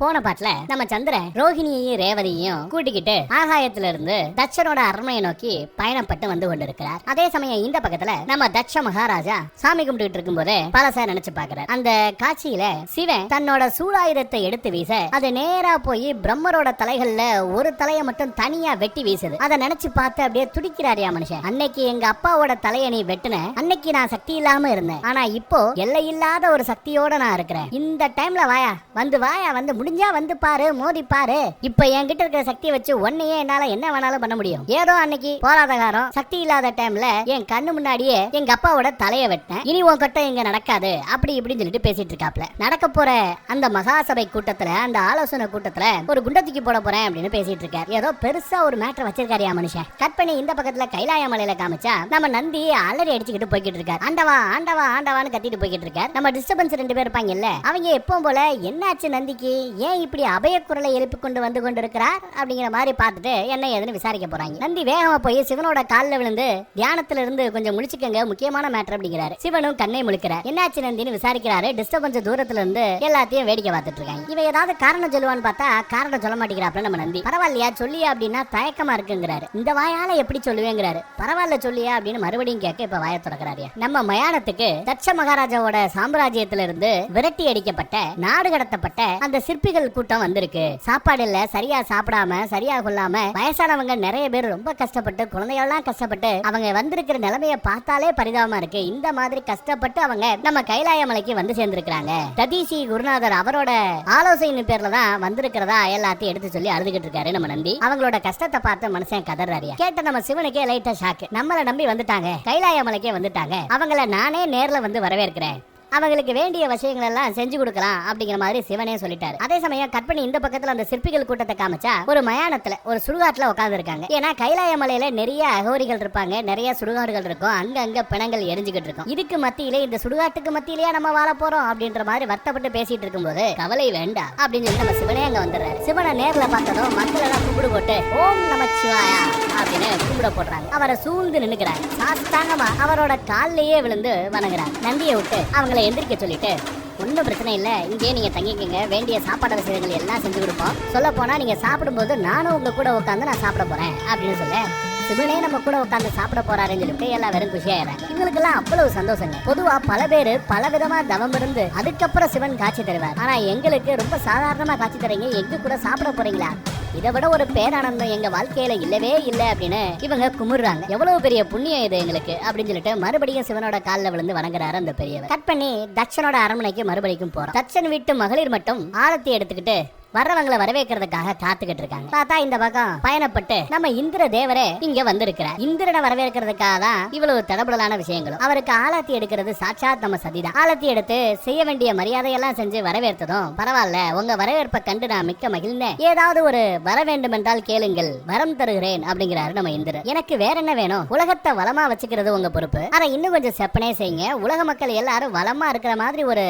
போன பாட்டுல நம்ம சந்திரன் ரோஹிணியையும் ரேவதியையும் கூட்டிக்கிட்டு ஆகாயத்துல இருந்து தட்சனோட அரண்மனையை நோக்கி பயணப்பட்டு வந்து கொண்டிருக்கிறார். அதே சமயம் இந்த பக்கத்துல நம்ம தட்ச மகாராஜா சாமி கும்பிட்டு இருக்கும் போது பலசா நினைச்சு பாக்குறார். அந்த காட்சியில சிவன் தன்னோட சூலாயுதத்தை எடுத்து வீச அது நேரா போய் பிரம்மரோட தலைகள்ல ஒரு தலையை மட்டும் தனியா வெட்டி வீசுது. அதை நினைச்சு பார்த்து அப்படியே துடிக்கிறாரியா மனுஷன். அன்னைக்கு எங்க அப்பாவோட தலையை நீ வெட்டுன, அன்னைக்கு நான் சக்தி இல்லாம இருந்தேன், ஆனா இப்போ எல்லை இல்லாத ஒரு சக்தியோட நான் இருக்கிறேன். இந்த டைம்ல வாயா வந்து முடிஞ்சா வந்து பாரு, மோதி பாரு. இப்ப என்கிட்ட இருக்கிற சக்தியை வச்சு ஒன்னையே என்னால என்ன வேணாலும் பண்ண முடியும். ஏதோ அன்னைக்கு போராதகாரம் சக்தி இல்லாத டைம்ல என் கண்ணு முன்னாடியே எங்க அப்பாவோட தலையை வெட்டினேன், இனி உன் கட்டம் இங்க நடக்காது அப்படி இப்படின்னு சொல்லிட்டு பேசிட்டு இருக்காப்ல. நடக்க போற அந்த மகாசபை கூட்டத்துல, அந்த ஆலோசனை கூட்டத்துல ஒரு குண்டத்துக்கு போட போறேன் அப்படின்னு பேசிட்டு இருக்காரு. ஏதோ பெருசா ஒரு மேட்டர் வச்சிருக்காரியா மனுஷன். கட் பண்ணி இந்த பக்கத்துல கைலாய மலையில காமிச்சா நம்ம நந்தி அலறி அடிச்சுக்கிட்டு போய்கிட்டு இருக்காரு. ஆண்டவா ஆண்டவா ஆண்டவான்னு கத்திட்டு போய்கிட்டு இருக்காரு. நம்ம டிஸ்டர்பன்ஸ் 2 பேர் இருப்பாங்கல்ல, அவங்க எப்பவும் போல என்னாச்சு நந்திக்கு, ஏன் இப்படி அபய குரலை எழுப்பி கொண்டு வந்து கொண்டிருக்கிறார் அப்படிங்கிற மாதிரி பார்த்துட்டு என்ன ஏதுன்னு விசாரிக்க போறாங்க. நந்தி வேகமா போய் சிவனோட காலில் விழுந்து தியானத்துல இருந்து கொஞ்சம் முழிச்சுக்கங்க, முக்கியமான மேட்டர் அப்படிங்கிறாரு. சிவனும் கண்ணை முழிக்கிறார். என்னாச்சு நந்தின்னு விசாரிக்கிறாரு. டிஸ்டர்பன்ஸ் தூரத்துல இருந்து எல்லாத்தையும் வேடிக்கை பார்த்துட்டு இருக்காங்க. இவ ஏதாவது காரணம் சொல்லுவான்னு பார்த்தா காரணம் சொல்ல மாட்டேங்கிறாப்ல நம்ம நந்தி. பரவாயில்லையா சொல்லியா அப்படின்னா தயக்கமா இருக்குங்கிறாரு. இந்த வாயால எப்படி சொல்லுவேங்கிறாரு. பரவாயில்ல சொல்லியா அப்படின்னு மறுபடியும் கேட்க இப்ப வாய திறக்கிறாரு. நம்ம மயானத்துக்கு தட்ச மகாராஜாவோட சாம்ராஜ்யத்துல இருந்து விரட்டி அடிக்கப்பட்ட, நாடு கடத்தப்பட்ட அந்த சிற்பிகள் கூட்டம் வந்திருக்கு. சாப்பாடு இல்ல, சரியா சாப்பிடாம சரியா கொள்ளாம வயசானவங்க நிறைய பேர் ரொம்ப கஷ்டப்பட்டு, குழந்தைகள்லாம் கஷ்டப்பட்டு அவங்க வந்திருக்கிற நிலைமையை பார்த்தாலே பரிதாபமா இருக்கு. இந்த மாதிரி கஷ்டப்பட்டு அவங்க நம்ம கைலாய மலைக்கு வந்து சேர்ந்திருக்காங்க. ததீசி குருநாதர் அவரோட ஆலோசனை பேர்ல தான் வந்திருக்கிறதா எல்லாத்தையும் எடுத்து சொல்லி அழுதுகிட்டு இருக்காரு நம்ம நந்தி. அவங்களோட கஷ்டத்தை பார்த்து மனுஷன் கதறாரியா. கேட்ட நம்ம சிவனுக்கே லைட்டா ஷாக்கு. நம்மள நம்பி வந்துட்டாங்க, கைலாய மலைக்கே வந்துட்டாங்க, அவங்கள நானே நேர்ல வந்து வரவேற்கிறேன், அவங்களுக்கு வேண்டிய விஷயங்கள் எல்லாம் செஞ்சு கொடுக்கலாம் அப்படிங்கிற மாதிரி சிவனே சொல்லிட்டாரு. அதே சமயம் கட் பண்ணி இந்த பக்கத்துல அந்த சிற்பிகள் கூட்டத்தை காமிச்சா ஒரு மயானத்துல ஒரு சுடுகாட்டுல உட்கார்ந்து இருக்காங்க. ஏன்னா கைலாய மலையில நிறைய அகோரிகள் இருப்பாங்க, நிறைய சுடுகாடுகள் இருக்கும், அங்க பிணங்கள் எரிஞ்சுக்கிட்டு இருக்கும். இதுக்கு மத்தியிலே இந்த சுடுகாட்டுக்கு மத்தியிலேயே நம்ம வாழ போறோம் அப்படின்ற மாதிரி வருத்தப்பட்டு பேசிட்டு இருக்கும்போது கவலை வேண்டாம் அப்படின்னு சொல்லி நம்ம சிவனே அங்க வந்துடுறாரு. சிவனை நேர்ல பார்த்ததும் மக்கள் எல்லாம் கும்பிடு போட்டு ஓம் நமச்சிவாயா அப்படின்னு கும்பிட போடுறாங்க. அவரை சூழ்ந்து நின்னுக்கிறாங்க. சாஸ்தாங்கமா அவரோட காலிலேயே விழுந்து வணங்குறாங்க. நந்தியை விட்டு அவங்களை எந்திரிக்க சொல்லிட்டு, ஒன்றும் பிரச்சனை இல்லை, இங்கே நீங்க தங்கிக்கங்க, வேண்டிய சாப்பாடு வசதிகள் எல்லாம் செஞ்சு கொடுப்போம், சொல்ல போனா நீங்க சாப்பிடும்போது நானும் உங்க கூட உட்காந்து நான் சாப்பிட போறேன் அப்படின்னு சொல்ல சிவனே நம்ம கூட உட்காந்து சாப்பிட போறாருன்னு சொல்லிட்டு எல்லாம் வெறும் குஷியாயிறாங்க. இவங்களுக்கு எல்லாம் அவ்வளவு சந்தோஷங்க. பொதுவா பல பேரு பல விதமா தவம் இருந்து அதுக்கப்புறம் சிவன் காட்சி தருவார். ஆனா எங்களுக்கு ரொம்ப சாதாரணமா காட்சி தரீங்க, எங்க கூட சாப்பிட போறீங்களா, இதை விட ஒரு பேரானந்தம் எங்க வாழ்க்கையில இல்லவே இல்லை அப்படின்னு இவங்க குமுறாங்க. எவ்வளவு பெரிய புண்ணியம் இது எங்களுக்கு அப்படின்னு சொல்லிட்டு மறுபடியும் சிவனோட காலில் விழுந்து வணங்குறாரு அந்த பெரியவர். கட் பண்ணி தட்சனோட அரண்மனைக்கு மறுபடியும் போறோம். தட்சன் வீட்டு மகளிர் மட்டும் ஆரத்தி எடுத்துக்கிட்டு வர்றவங்களை வரவேற்கிறதுக்காக காத்துக்கிட்டு இருக்காங்க. பார்த்தா இந்த பக்கம் பயணப்பட்டு நம்ம இந்திர தேவரே இங்க வந்திருக்கிறார். இந்திரனை வரவேற்கிறதுக்காக தான் இவ்வளவு தடபுடலான விஷயங்களும். அவருக்கு ஆலத்தி எடுக்கிறது சாட்சாத் நம்ம சதிதான். ஆலத்தி எடுத்து செய்ய வேண்டிய மரியாதையெல்லாம் செஞ்சு வரவேற்றதும் பரவாயில்ல, உங்க வரவேற்பை கண்டு நான் மிக்க மகிழ்ந்தேன், ஏதாவது ஒரு வர வேண்டும் என்றால் கேளுங்கள், வரம் தருகிறேன் அப்படிங்கிறாரு நம்ம இந்திரன். எனக்கு வேற என்ன வேணும், உலகத்தை வளமா வச்சுக்கிறது உங்க பொறுப்பு, அதை இன்னும் கொஞ்சம் செப்பனே செய்யுங்க, உலக மக்கள் எல்லாரும் வளமா இருக்கிற மாதிரி ஒரு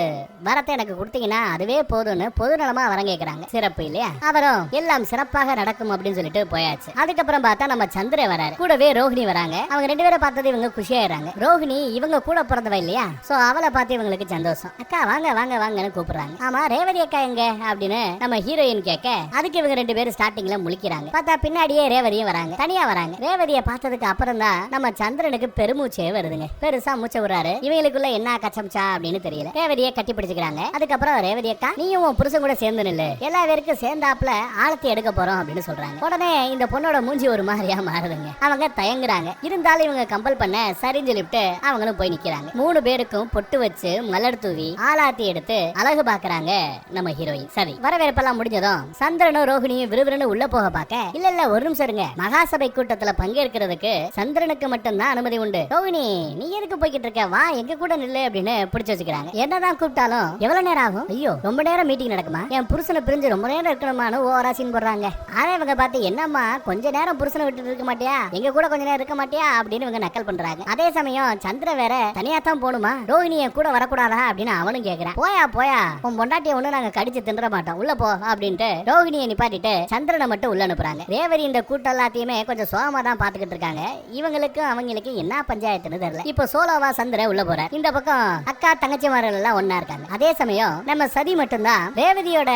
வரத்தை எனக்கு கொடுத்தீங்கன்னா அதுவே போதும்னு பொதுநலமா வரம் கேட்கிறாங்க. சிறப்பு இல்லையா? அவரும் எல்லாம் சிறப்பாக நடக்கும் அப்படின்னு சொல்லிட்டு போயாச்சு. அதுக்கப்புறம் பார்த்தா நம்ம சந்திரன் வராரு, கூடவே ரோஹிணி வராங்க. அவங்க 2 பேரை பார்த்தது இவங்க குஷியாயிராங்க. ரோஹிணி இவங்க கூட பிறந்தவ இல்லையா, சோ அவளை பார்த்து இவங்களுக்கு சந்தோஷம். அக்கா வாங்க வாங்க வாங்கன்னு கூப்பிடுறாங்க. ஆமா ரேவதி அக்கா எங்க அப்படின்னு நம்ம ஹீரோயின் கேட்க அதுக்கு இவங்க 2 பேரும் ஸ்டார்டிங்ல முழிக்கிறாங்க. பார்த்தா பின்னாடியே ரேவதியும் வராங்க, தனியா வராங்க. ரேவதியை பார்த்ததுக்கு அப்புறம் தான் நம்ம சந்திரனுக்கு பெருமூச்சே வருதுங்க. பெருசா மூச்சை விடுறாரு. இவங்களுக்குள்ள என்ன கச்சம்ச்சா அப்படின்னு தெரியல. ரேவதியை கட்டி பிடிச்சுக்கிறாங்க. அதுக்கப்புறம் ரேவதி அக்கா நீயும் உன் புருஷன் கூட சேர்ந்து நில்லு, எல்லா பேருக்கு சேர்ந்தாப்புல ஆலத்தி எடுக்க போறோம் அப்படின்னு சொல்றாங்க. உடனே இந்த பொண்ணோட மூஞ்சி ஒரு மாதிரியா மாறுதுங்க. அவங்க தயங்குறாங்க. இருந்தாலும் இவங்க கம்பல் பண்ண சரின்னு சொல்லிட்டு அவங்களும் போய் நிக்கிறாங்க. 3 பேருக்கும் பொட்டு வச்சு மலர் தூவி ஆலாத்தி எடுத்து அழகு பாக்குறாங்க நம்ம ஹீரோயின். சரி, வரவேற்பெல்லாம் முடிஞ்சதும் சந்திரனும் ரோஹிணியும் விறுவிறுன்னு உள்ள போக பார்க்க இல்ல ஒரு நிமிஷம் இருங்க, மகாசபை கூட்டத்துல பங்கேற்கிறதுக்கு சந்திரனுக்கு மட்டும்தான் அனுமதி உண்டு, ரோஹிணி நீ எதுக்கு போய்கிட்டு இருக்க, வா எங்க கூட நில்லு அப்படின்னு பிடிச்சு வச்சுக்கிறாங்க. என்னதான் கூப்பிட்டாலும் எவ்வளவு நேரம் ஆகும், ஐயோ ரொம்ப நேரம் மீட்டிங் நடக்குமா, என் புருஷனை பிரிஞ்சு ரொம்ப நேரம் இருக்கணுமான்னு ஓவரா சீன் போடுறாங்க. ஆனா இவங்க பார்த்து என்னம்மா கொஞ்ச நேரம் புருஷனை விட்டு இருக்க மாட்டியா, எங்க கூட கொஞ்ச நேரம் இருக்க மாட்டியா அப்படின்னு இவங்க நக்கல் பண்றாங்க. அதே சமயம் சந்திர வேற தனியா தான் போணுமா, ரோஹிணிய கூட வரக்கூடாதா அப்படின்னு அவனும் கேக்குறான். போயா போயா உன் பொண்டாட்டிய ஒண்ணு நாங்க கடிச்சு தின்ற மாட்டோம், உள்ள போ அப்படின்ட்டு ரோஹிணியை நிப்பாட்டிட்டு சந்திரனை மட்டும் உள்ள அனுப்புறாங்க. ரேவதி இந்த கூட்டம் எல்லாத்தையுமே கொஞ்சம் சோகமா தான் பாத்துக்கிட்டு இருக்காங்க. இவங்களுக்கும் அவங்களுக்கு என்ன பஞ்சாயத்துன்னு தெரியல. இப்போ சோலோவா சந்திரன் உள்ள போறார். இந்த பக்கம் அக்கா தங்கச்சிமார்கள் எல்லாம் ஒன்னா இருக்காங்க. அதே சமயம் நம்ம சதி மட்டும்தான் ரேவதியோட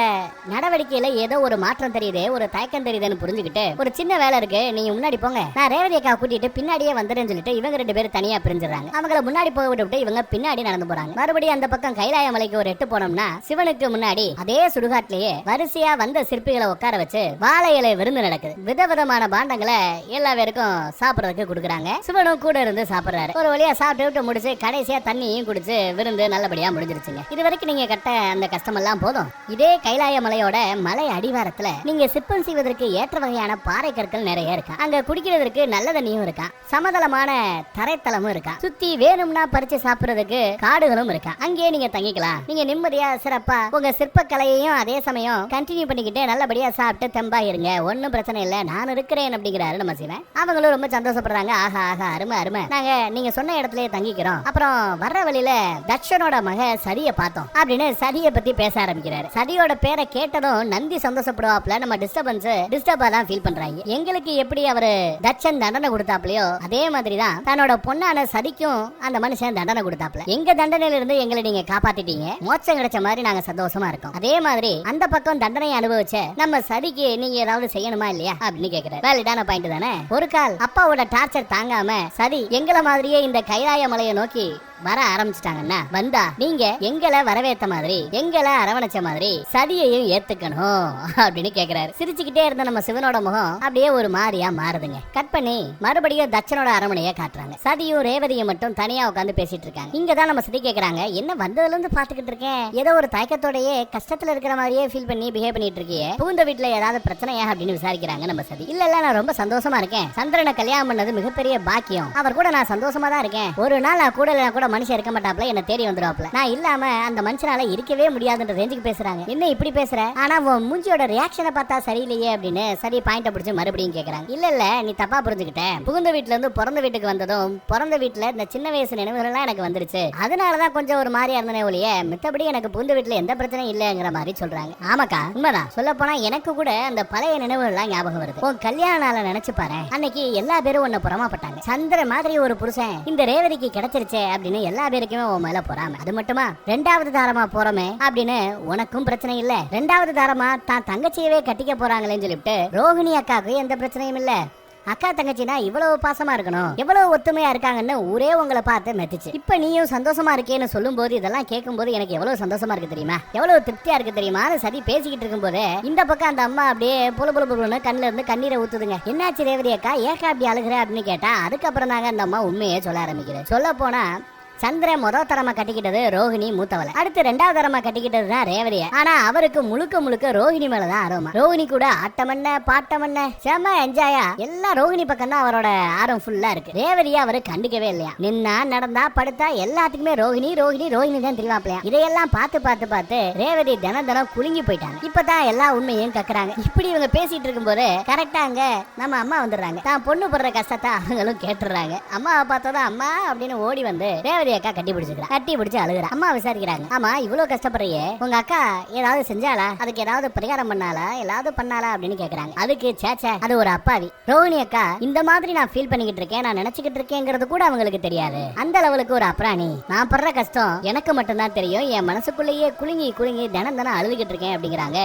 நட நடவடிக்கையில ஏதோ ஒரு மாற்றம் தெரியுது, ஒரு தயக்கம் தெரியுதுன்னு புரிஞ்சுக்கிட்டு ஒரு சின்ன வேலை இருக்கு, நீங்க முன்னாடி போங்க, நான் ரேவதி அக்கா கூட்டிட்டு பின்னாடியே வந்துடுன்னு சொல்லிட்டு இவங்க 2 பேரும் தனியா பிரிஞ்சிடறாங்க. அவங்கள முன்னாடி போக விட்டு இவங்க பின்னாடி நடந்து போறாங்க. மறுபடியும் அந்த பக்கம் கைலாய மலைக்கு ஒரு எட்டு போனோம்னா சிவனுக்கு முன்னாடி அதே சுடுகாட்டிலேயே வரிசையா வந்த சிற்பிகளை உட்கார வச்சு வாழை இலை விருந்து நடக்குது. விதவிதமான பாண்டங்களை எல்லா பேருக்கும் சாப்பிடறதுக்கு கொடுக்குறாங்க. சிவனும் கூட இருந்து சாப்பிடுறாரு. ஒரு வழியா சாப்பிட்டு முடிச்சு கடைசியா தண்ணியும் குடிச்சு விருந்து நல்லபடியா முடிஞ்சிருச்சுங்க. இது வரைக்கும் நீங்க கட்ட அந்த கஷ்டம் எல்லாம் போதும். இதே கைலாய மலையோட மலை அடிவாரத்துல நீங்க சிற்பம் செய்வதற்கு ஏற்ற வகையான பாறை கற்கள் நிறைய இருக்கா. அங்க குடிக்கிறதுக்கு நல்ல தண்ணியும் இருக்கா, சமதளமான தரைத்தளமும் இருக்கா, சுத்தி வேணும்னா பறிச்சு சாப்பிடுறதுக்கு காடுகளும் இருக்கா. அங்கேயே நீங்க தங்கிக்கலாம். நீங்க நிம்மதியா சிறப்பா உங்க சிற்ப கலையையும் அதே சமயம் கண்டினியூ பண்ணிக்கிட்டு நல்லபடியா சாப்பிட்டு தெம்பா இருங்க, ஒன்னும் பிரச்சனை இல்ல, நான் இருக்கிறேன் அப்படிங்கிறாரு நம்ம சிவன். அவங்களும் ரொம்ப சந்தோஷப்படுறாங்க. ஆஹா ஆஹா, அருமை அருமை, நாங்க நீங்க சொன்ன இடத்துலயே தங்கிக்கிறோம். அப்புறம் வர்ற வழியில தட்சனோட மக சதிய பார்த்தோம் அப்படின்னு சதியை பத்தி பேச ஆரம்பிக்கிறாரு. சதியோட பேரை கேட்டதும் நந்தி சந்தோஷப்படுவாப்ல, நம்ம டிஸ்டர்பா தான் ஃபீல் பண்றாங்க. எங்களுக்கு எப்படி அவரு தட்சன் தண்டனை கொடுத்தாப்லயோ அதே மாதிரிதான் தன்னோட பொண்ணான சதிக்கும் அந்த மனுஷன் தண்டனை கொடுத்தாப்ல. எங்க தண்டனையில இருந்து எங்களை நீங்க காப்பாத்திட்டீங்க, மோட்சம் கிடைச்ச மாதிரி நாங்க சந்தோஷமா இருக்கோம். அதே மாதிரி அந்த பக்கம் தண்டனை அனுபவிச்ச நம்ம சதிக்கு நீங்க ஏதாவது செய்யணுமா இல்லையா அப்படின்னு கேக்குறாரு. வேலிடான பாயிண்ட் தானே. ஒரு கால் அப்பாவோட டார்ச்சர் தாங்காம சதி எங்களை மாதிரியே இந்த கைலாய மலையை நோக்கி வர ஆரம்பிச்சிட்டாங்கன்னா வந்தா நீங்க எங்களை வரவேற்ற மாதிரி எங்களை அரவணைச்ச மாதிரி சதியையும் ஏத்துக்கணும் அப்படின்னு கேக்குறாரு. சிரிச்சுக்கிட்டே இருந்த நம்ம சிவனோட முகம் அப்படியே ஒரு மாதிரியா மாறுதுங்க. கட் பண்ணி மறுபடியும் தட்சனோட அரமனைய காட்டுறாங்க. சதியும் ரேவதியும் மட்டும் தனியா உட்காந்து பேசிட்டு இருக்காங்க. இங்கதான் நம்ம சதி கேக்குறாங்க, என்ன வந்ததுல இருந்து பாத்துக்கிட்டு இருக்கேன், ஏதோ ஒரு தயக்கத்தோடயே கஷ்டத்துல இருக்கிற மாதிரியே ஃபீல் பண்ணி பிஹேவ் பண்ணிட்டு இருக்கியே, புகுந்த வீட்டுல ஏதாவது பிரச்சனையா அப்படின்னு விசாரிக்கிறாங்க நம்ம சதி. இல்ல இல்ல, நான் ரொம்ப சந்தோஷமா இருக்கேன், சந்திரனை கல்யாணம் பண்ணது மிகப்பெரிய பாக்கியம், அவர் கூட நான் சந்தோஷமா தான் இருக்கேன், ஒரு நாள் நான் கூட மனுஷன் இருக்க மாட்டாப்ல, என்ன தேடி வந்துடுவாப்ல, நான் இல்லாம அந்த மனுஷனால இருக்கவே முடியாதுன்ற ரேஞ்சுக்கு பேசுறாங்க. என்ன இப்படி பேசுற, ஆனா உன் மூஞ்சியோட ரியாக்ஷனை பார்த்தா சரியில்லையே அப்படின்னு சரி பாயிண்ட பிடிச்சு மறுபடியும் கேக்குறாங்க. இல்ல இல்ல, நீ தப்பா புரிஞ்சுக்கிட்ட, புகுந்த வீட்டுல இருந்து பிறந்த வீட்டுக்கு வந்ததும் பிறந்த வீட்டுல இந்த சின்ன வயசு நினைவுகள் எல்லாம் எனக்கு வந்துருச்சு, அதனாலதான் கொஞ்சம் ஒரு மாதிரியா இருந்தனே ஒழிய மித்தபடி எனக்கு புகுந்த வீட்டுல எந்த பிரச்சனையும் இல்லங்கிற மாதிரி சொல்றாங்க. ஆமாக்கா உண்மைதான், சொல்ல போனா எனக்கு கூட அந்த பழைய நினைவுகள் எல்லாம் ஞாபகம் வருது. உன் கல்யாண நாள நினைச்சு பாரு, அன்னைக்கு எல்லா பேரும் உன்னை புறமாப்பட்டாங்க, சந்திர மாதிரி ஒரு புருஷன் இந்த ரேவதிக்கு கிடைச்சிருச்சே அப்படின்னு எல்லா பேருக்குமே உன் மேல போறாம. அது மட்டுமா, 2வது தாரமா போறமே அப்படின்னு உனக்கும் பிரச்சனை இல்ல, 2வது தாரமா தான் தங்கச்சியவே கட்டிக்க போறாங்களேன்னு சொல்லிட்டு ரோகிணி அக்காவுக்கு எந்த பிரச்சனையும் இல்ல. அக்கா தங்கச்சினா இவ்வளவு பாசமா இருக்கணும், எவ்வளவு ஒத்துமையா இருக்காங்கன்னு ஊரே உங்களை பார்த்து மெத்துச்சு. இப்ப நீயும் சந்தோஷமா இருக்கேன்னு சொல்லும் போது இதெல்லாம் கேட்கும் போது எனக்கு எவ்வளவு சந்தோஷமா இருக்கு தெரியுமா, எவ்வளவு திருப்தியா இருக்கு தெரியுமா. சதி பேசிக்கிட்டு இருக்கும் போது இந்த பக்கம் அந்த அம்மா அப்படியே புல கண்ணுல இருந்து கண்ணீரை ஊத்துதுங்க. என்னாச்சு ரேவதி அக்கா, ஏக்கா அப்படி அழுகுற அப்படின்னு கேட்டா அதுக்கப்புறம் தாங்க அந்த அம்மா உண்மையே சொல்ல ஆரம்பிக்கிறேன். சொல்ல போனா சந்திரன் முதல் தரமா கட்டிக்கிட்டது ரோஹிணி மூத்தவளை, அடுத்து 2வது தரமா கட்டிக்கிட்டது தான் ரேவதிய. ஆனா அவருக்கு முழுக்க முழுக்க ரோஹிணி மேலதான் ஆர்வமா. ரோஹிணி கூட ஆட்டமண்ண பாட்டமண்ண செம என்ஜாயா எல்லாம் ரோஹிணி பக்கம் தான் அவரோட ஆர்வம் ஃபுல்லா இருக்கு. ரேவதியா அவரு கண்டுக்கவே இல்லையா, நின்னா நடந்தா படுத்தா எல்லாத்துக்குமே ரோஹிணி ரோஹிணி ரோஹிணி தான் தெரியுமாப்லையா. இதையெல்லாம் பார்த்து ரேவதி தினம் குலுங்கி போயிட்டாங்க. இப்பதான் எல்லா உண்மையும் கக்குறாங்க. இப்படி இவங்க பேசிட்டு இருக்கும் போது கரெக்டா அங்க நம்ம அம்மா வந்துடுறாங்க. தான் பொண்ணு போடுற கஷ்டத்தை அவங்களும் கேட்டுறாங்க. அம்மாவை பார்த்ததான் அம்மா அப்படின்னு ஓடி வந்து அக்கா கட்டி பிடிச்சு அழுகுறா. அம்மா விசாரிக்கிறாங்க, ஆமா இவ்வளவு கஷ்டப்படுறியே, உங்க அக்கா ஏதாவது செஞ்சாலா, அதுக்கு ஏதாவது பரிகாரம் பண்ணாலா, ஏதாவது பண்ணாலா அப்படின்னு கேக்குறாங்க. அதுக்கு சேச்சே அது ஒரு அப்பாவி, ரோஹிணி அக்கா இந்த மாதிரி நான் ஃபீல் பண்ணிக்கிட்டு இருக்கேன், நான் நினைச்சுக்கிட்டு இருக்கேங்கிறது கூட அவங்களுக்கு தெரியாது, அந்த லெவலுக்கு ஒரு அப்ராணி, நான் படுற கஷ்டம் எனக்கு மட்டும்தான் தெரியும், என் மனசுக்குள்ளேயே குலுங்கி தினம் அழுதுகிட்டு இருக்கேன் அப்படிங்கிறாங்க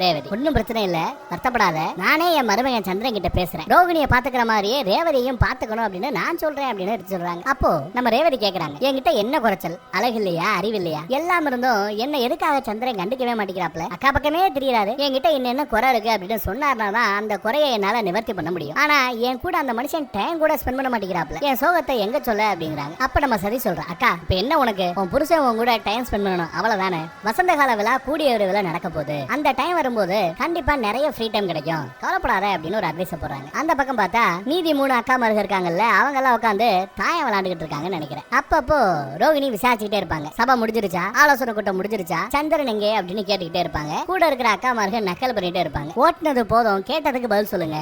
ரேவதி. ஒன்னும் பிரச்சனை இல்ல, வருத்தப்படாத, நானே என் மருமகன் சந்திரன் கிட்ட பேசுறேன், ரோகிணியை பாத்துக்கிற மாதிரியே ரேவதியையும் பாத்துக்கணும் அப்படின்னு நான் சொல்றேன் அப்படின்னு சொல்றாங்க. அப்போ நம்ம ரேவதி கேக்குறாங்க, என்கிட்ட என்ன குறைச்சல், அழகு இல்லையா, அறிவு இல்லையா, எல்லாம் இருந்தும் என்ன எதுக்காக சந்திரன் கண்டுக்கவே மாட்டேங்கிறாப்ல, அக்கா பக்கமே தெரியாது, என்கிட்ட என்ன குறை இருக்கு அப்படின்னு சொன்னார்னா அந்த குறையை என்னால நிவர்த்தி பண்ண முடியும், ஆனா என் கூட அந்த மனுஷன் டைம் கூட ஸ்பெண்ட் பண்ண மாட்டேங்கிறாப்ல, என் சோகத்தை எங்க சொல்ல அப்படிங்கிறாங்க. அப்ப நம்ம சரி சொல்றோம், அக்கா இப்ப என்ன உனக்கு, உன் புருஷன் உன் கூட டைம் ஸ்பெண்ட் பண்ணணும் அவ்வளவுதானே, வசந்த கால விழா கூடிய ஒரு விழா நடக்க போகுது, அந்த டைம் வரும்போது கண்டிப்பா நிறைய ஃப்ரீ டைம் கிடைக்கும், கவலைப்படாத அப்படின்னு ஒரு அட்வைஸ் போடுறாங்க. அந்த பக்கம் பார்த்தா மீதி 3 அக்கா மருக இருக்காங்கல்ல, அவங்க எல்லாம் உட்காந்து தாயம் விளையாண்டுகிட்டு இருக்காங்கன்னு நினைக்கிறேன். அப்பப்போ ரோகிணி விசாரிச்சுக்கிட்டே இருப்பாங்க, சபை முடிஞ்சிருச்சா, ஆலோசனை கூட்டம் முடிஞ்சிருச்சா, சந்திரன் எங்கே அப்படின்னு கேட்டுக்கிட்டே இருப்பாங்க. கூட இருக்கிற அக்கா மருக நக்கல் பண்ணிட்டே இருப்பாங்க. ஓட்டுனது போதும், கேட்டதுக்கு பதில் சொல்லுங்க,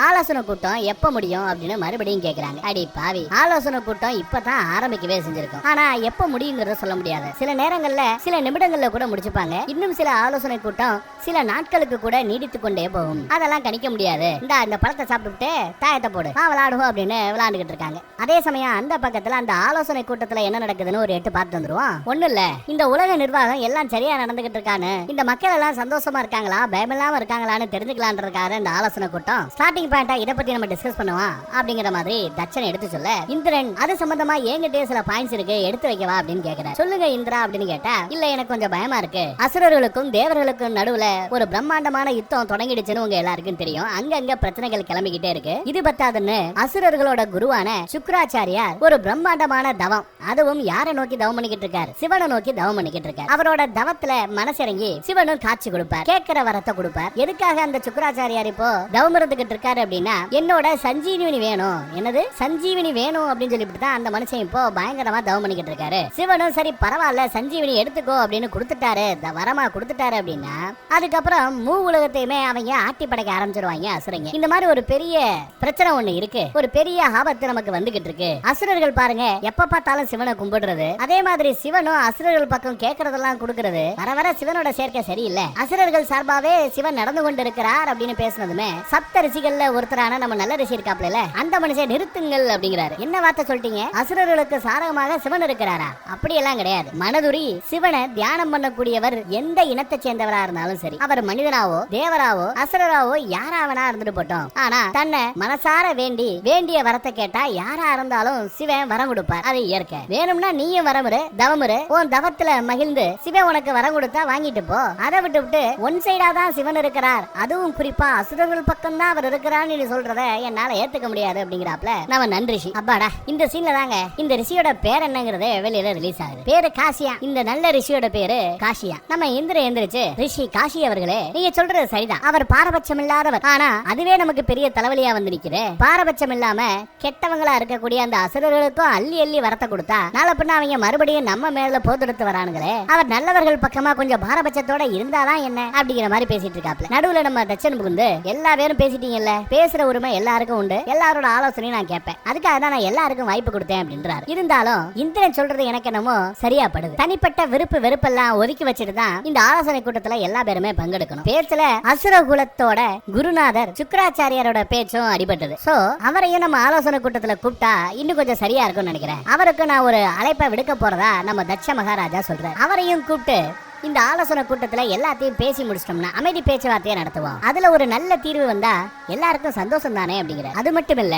ஆலோசனை கூட்டம் எப்ப முடியும் அப்படின்னு மறுபடியும் கேக்குறாங்க. அடி பாவி, ஆலோசனை கூட்டம் இப்பதான் ஆரம்பிக்கவே செஞ்சிருக்கும். ஆனா எப்ப முடியுங்கிறத சொல்ல முடியாது. சில நேரங்கள்ல சில நிமிடங்கள்ல கூட முடிச்சுப்பாங்க. இன்னும் சில ஆலோசனை கூட்டம் சில நாட்களுக்கு கூட நீடித்து கொண்டே போகும். அதெல்லாம் கணிக்க முடியாது. இந்த பழத்தை சாப்பிட்டு தாயத்தை போடு விளையாடுவோம் அப்படின்னு விளையாண்டுகிட்டு இருக்காங்க. அதே சமயம் அந்த பக்கத்துல அந்த ஆலோசனை கூட்டத்துல என்ன நடக்குதுன்னு ஒரு எட்டு பார்த்து வந்துருவோம். ஒண்ணு இல்ல, இந்த உலக நிர்வாகம் எல்லாம் சரியா நடந்துகிட்டு இருக்கான்னு, இந்த மக்கள் எல்லாம் சந்தோஷமா இருக்காங்களா பயமில்லாம இருக்காங்களான்னு தெரிஞ்சுக்கலான்றதுக்காக இந்த ஆலோசனை கூட்டம். ஸ்டார்டிங் பாயிண்டா இதை பத்தி நம்ம டிஸ்கஸ் பண்ணுவோம் அப்படிங்கிற மாதிரி தட்சன் எடுத்து சொல்ல, இந்திரன் அது சம்பந்தமா என்கிட்ட சில பாயிண்ட்ஸ் இருக்கு, எடுத்து வைக்கவா அப்படின்னு கேக்குறேன். சொல்லுங்க இந்திரா அப்படின்னு கேட்டா, இல்ல எனக்கு கொஞ்சம் பயமா இருக்கு. அசுரர்களுக்கும் தேவர்களுக்கும் நடுவுல ஒரு பிரம்மாண்டமான யுத்தம் தொடங்கிடுச்சுன்னு உங்க எல்லாருக்கும் தெரியும். அங்கங்க பிரச்சனைகள் கிளம்பிக்கிட்டே இருக்கு. இது பத்தாதுன்னு அசுரர்களோட குருவான சுக்ராச்சாரியார் ஒரு பிரம்மாண்டமான தவம், அதுவும் யாரை நோக்கி தவம் பண்ணிக்கிட்டு இருக்காரு? சிவனை நோக்கி தவம் பண்ணிக்கிட்டு இருக்காரு. அவரோட தவத்துல மனசிறங்கி சிவனும் காட்சி கொடுப்பார், கேட்கிற வரத்தை கொடுப்பார். எதுக்காக அந்த சுக்ராச்சாரியார் இப்போ தவம் இருந்துகிட்டு இருக்காரு அப்படின்னா, என்னோட சஞ்சீவினி வேணும், என்னது சஞ்சீவினி வேணும் அப்படின்னு சொல்லிட்டு தான் அந்த மனுஷன் இப்போ பயங்கரமா தவம் பண்ணிக்கிட்டு இருக்காரு. சிவனும் சரி பரவாயில்ல சஞ்சீவினி எடுத்துக்கோ அப்படின்னு கொடுத்துட்டாரு, வரமா கொடுத்துட்டாரு அப்படின்னா, அதுக்கப்புறம் மூ உலகத்தையுமே அவங்க ஆட்டி படைக்க ஆரம்பிச்சிருவாங்க அசுரங்க. இந்த மாதிரி ஒரு பெரிய பிரச்சனை ஒண்ணு இருக்கு, ஒரு பெரிய ஆபத்து நமக்கு வந்துகிட்டு இருக்கு. அசுரர்கள் பாருங்க எப்ப பார்த்தாலும் சிவனை கும்பிடுறது, அதே மாதிரி சிவனும் அசுரர்கள் பக்கம் கேட்கறதெல்லாம் கொடுக்கறது, வர வர சிவனோட சேர்க்கை சரியில்லை. அசுரர்கள் சார்பாவே சிவன் நடந்து கொண்டு இருக்கிறார் அப்படின்னு பேசினதுமே சப்த ரிஷிகள்ல ஒருத்தரான நம்ம நல்ல ரிஷி இருக்காப்ல, அந்த மனுஷன் நிறுத்துங்கள் அப்படிங்கிறாரு. என்ன வார்த்தை சொல்லிட்டீங்க? அசுரர்களுக்கு சாதகமாக சிவன் இருக்கிறாரா? அப்படியெல்லாம் கிடையாது. மனதுரி சிவனை தியானம் பண்ணக்கூடியவர் எந்த இனத்தை சேர்ந்தவரா இருந்தாலும் சரி, அவர் மனிதனாவோ தேவராவோ அசுரராவோ யாராவனா இருந்துட்டு போட்டோம், ஆனா தன்னை மனசார வேண்டிய வரத்தை கேட்டா யாரா இருந்தாலும் சிவன் வரம் கொடுப்பார். அது இயற்கை. வேணும்னா நீயும் வரமுறு தவமுறு, உன் தவத்துல மகிழ்ந்து சிவன் உனக்கு வரம் கொடுத்தா வாங்கிட்டு போ. அதை விட்டு ஒன் சைடா தான் சிவன் இருக்கிறார், அதுவும் குறிப்பா அசுரர்கள் பக்கம் தான் அவர் இருக்கிறான்னு நீ சொல்றத என்னால ஏத்துக்க முடியாது அப்படிங்கிறாப்ல நம்ம நன்றிஷி. அப்பாடா, இந்த சீன்ல தாங்க இந்த ரிஷியோட பேர் என்னங்கிறது வெளியில ரிலீஸ் ஆகுது. பேரு காசியா. இந்த நல்ல ரிஷியோட பேரு காசியா. நம்ம இந்திரன் எந்திரிச்சு, ரிஷி காசி அவர்களே, நீங்க சொல்றது சரிதான், அவர் பாரபட்சம் இல்லாதவர். ஆனா அதுவே நமக்கு பெரிய தலைவலியா வந்து நிக்குது. பாரபட்சம் இல்லாம கெட்டவங்களா இருக்கக்கூடிய அந்த அசுரர்களுக்கும் அள்ளி அள்ளி வரத்தை கொடுத்தா நாளை பின்ன அவங்க மறுபடியும் நம்ம மேல போதெடுத்து வரானுங்களே. அவர் நல்லவர்கள் பக்கமா கொஞ்சம் பாரபட்சத்தோட இருந்தாதான் என்ன அப்படிங்கிற மாதிரி பேசிட்டு இருக்காப்ல. நடுவுல நம்ம தட்சன் புகுந்து, எல்லா பேரும் பேசிட்டீங்கல்ல, பேசுற உரிமை எல்லாருக்கும் உண்டு, எல்லாரோட ஆலோசனையும் நான் கேட்பேன், அதுக்காக தான் நான் எல்லாருக்கும் வாய்ப்பு கொடுத்தேன் அப்படின்றாரு. இருந்தாலும் இந்திரன் சொல்றது எனக்கு என்னமோ சரியா படுது. தனிப்பட்ட விருப்பு வெறுப்பெல்லாம் ஒதுக்கி வச்சுட்டு தான் இந்த ஆலோசனை கூட்டத்துல எல்லா பேருமே பங்கெடுக்கணும். பேச்சுல அசுர குலத்தோட குருநாதர் சுக்ராச்சாரியாரோட பேச்சும் அடிபட்டது. சோ அவரையும் நம்ம ஆலோசனை கூட்டத்துல கூப்பிட்டா இன்னும் கொஞ்சம் சரியா இருக்கும்னு நினைக்கிறேன். அவருக்கு நான் ஒரு அழைப்பை விடுக்க போறதா நம்ம தட்ச மகாராஜா சொல்றாரு. அவரையும் கூப்பிட்டு இந்த ஆலோசனை கூட்டத்துல எல்லாத்தையும் பேசி முடிச்சிட்டோம்னா அமைதி பேச்சுவார்த்தையை நடத்துவோம், அதுல ஒரு நல்ல தீர்வு வந்தா எல்லாருக்கும் சந்தோஷம் தானே அப்படிங்கிற. அது மட்டும் இல்ல,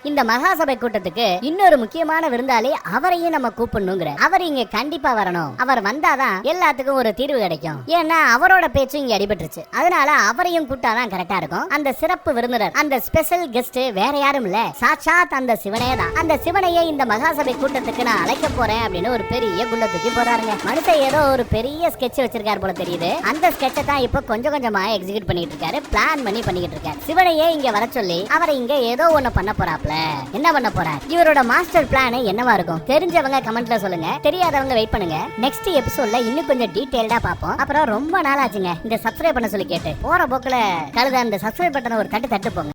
இந்த மகாசபை கூட்டத்துக்கு இன்னொரு முக்கியமான விருந்தாளி அவரையும் நம்ம கூப்பிடணுங்கிற. அவர் இங்க கண்டிப்பா வரணும், அவர் வந்தாதான் எல்லாத்துக்கும் ஒரு தீர்வு கிடைக்கும். ஏன்னா அவரோட பேச்சு இங்க அடிபட்டுருச்சு, அதனால அவரையும் கூட்டாதான் கரெக்டா இருக்கும். அந்த சிறப்பு விருந்தினர், அந்த ஸ்பெஷல் கெஸ்ட் வேற யாரும் இல்ல, சாட்சாத் அந்த சிவனே தான். அந்த சிவனையே இந்த மகாசபை கூட்டத்துக்கு நான் அழைக்க போறேன் அப்படின்னு ஒரு பெரிய குள்ள தூக்கி போறாருங்க. மனுஷன் ஏதோ ஒரு பெரிய ஸ்கெட்ச் வச்சிருக்காரு போல தெரியுது. அந்த ஸ்கெட்சை தான் இப்ப கொஞ்சம் கொஞ்சமா எக்ஸிக்யூட் பண்ணிட்டு இருக்காரு, பிளான் பண்ணிட்டு இருக்காரு. சிவனையே இங்க வர சொல்லி அவரை இங்க ஏதோ ஒண்ணு பண்ண போறாப்ல. என்ன பண்ண போறார்? இவரோட மாஸ்டர் பிளான் என்னவா இருக்கும்? தெரிஞ்சவங்க கமெண்ட்ல சொல்லுங்க, தெரியாதவங்க வெயிட் பண்ணுங்க. நெக்ஸ்ட் எபிசோட்ல இன்னும் கொஞ்சம் டீடைல்டா பாப்போம். அப்புறம் ரொம்ப நாள் ஆச்சுங்க இந்த சப்ஸ்கிரைப் பண்ண சொல்லி கேட்டு, போற போக்குல கழுத அந்த சப்ஸ்கிரைப் பட்டனை ஒரு தட்டு போங்க.